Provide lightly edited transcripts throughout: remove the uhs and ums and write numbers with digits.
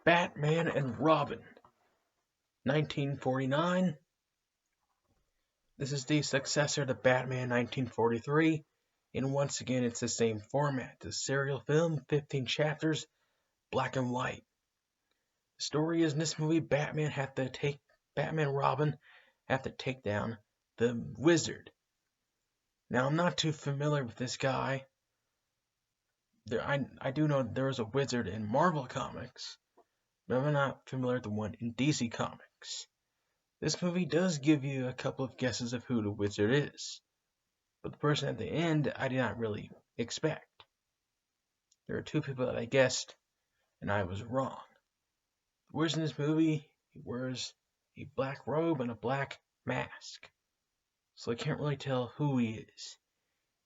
Batman and Robin, 1949. This is the successor to Batman 1943, and once again it's the same format. The serial film, 15 chapters, black and white. The story is in this movie Batman and Robin have to take down the Wizard. Now I'm not too familiar with this guy. I do know there is a Wizard in Marvel Comics, but I'm not familiar with the one in DC Comics. This movie does give you a couple of guesses of who the Wizard is, but the person at the end I did not really expect. There are two people that I guessed, and I was wrong. The Wizard in this movie, he wears a black robe and a black mask, so I can't really tell who he is.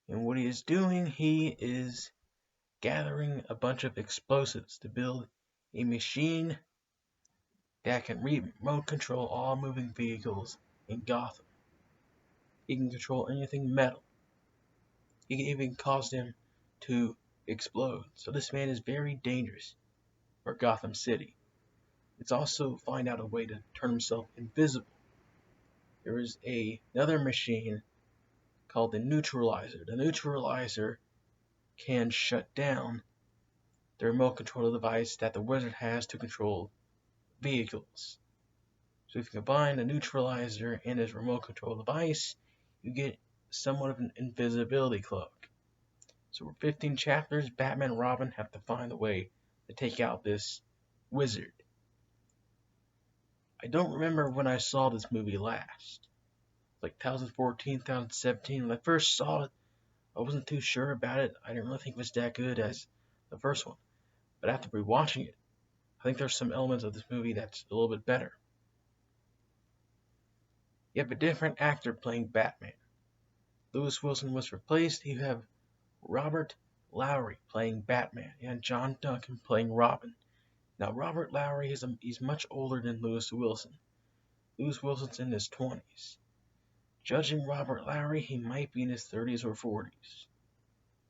And what he is doing, he is gathering a bunch of explosives to build a machine that can remote control all moving vehicles in Gotham. He can control anything metal. He can even cause them to explode. So this man is very dangerous for Gotham City. Let's also find out a way to turn himself invisible. There is another machine called the Neutralizer. The Neutralizer can shut down the remote control device that the Wizard has to control vehicles. So if you combine the Neutralizer and his remote control device, you get somewhat of an invisibility cloak. So for 15 chapters, Batman and Robin have to find a way to take out this Wizard. I don't remember when I saw this movie last. Like 2014, 2017. When I first saw it, I wasn't too sure about it. I didn't really think it was that good as the first one. But after rewatching it, I think there's some elements of this movie that's a little bit better. You have a different actor playing Batman. Lewis Wilson was replaced. You have Robert Lowry playing Batman and John Duncan playing Robin. Now Robert Lowry he's much older than Lewis Wilson. Lewis Wilson's in his 20s. Judging Robert Lowry, he might be in his 30s or 40s.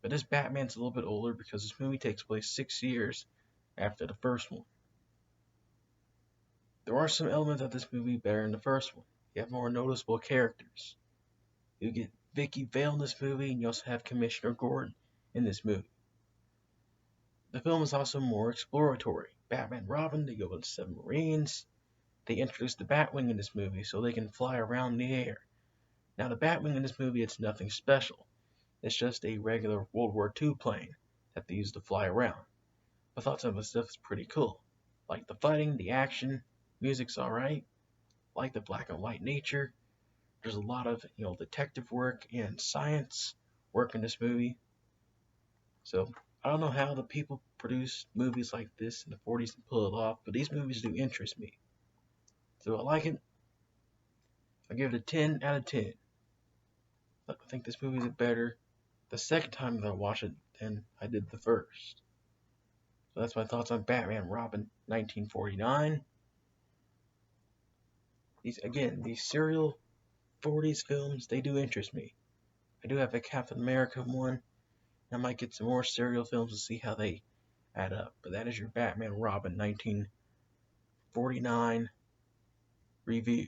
But this Batman's a little bit older because this movie takes place 6 years after the first one. There are some elements of this movie better than the first one. You have more noticeable characters. You get Vicky Vale in this movie, and you also have Commissioner Gordon in this movie. The film is also more exploratory. Batman and Robin, they go into submarines. They introduce the Batwing in this movie so they can fly around the air. Now the Batwing in this movie, it's nothing special. It's just a regular World War II plane that they use to fly around. I thought some of the stuff is pretty cool. Like the fighting, the action, music's alright. Like the black and white nature. There's a lot of, detective work and science work in this movie. So I don't know how the people produce movies like this in the 40s and pull it off, but these movies do interest me. So I like it. I give it a 10 out of 10. I think this movie is better the second time that I watched it than I did the first. So that's my thoughts on Batman and Robin 1949. These serial 40s films, they do interest me. I do have a Captain America one. I might get some more serial films to see how they add up. But that is your Batman and Robin 1949 review.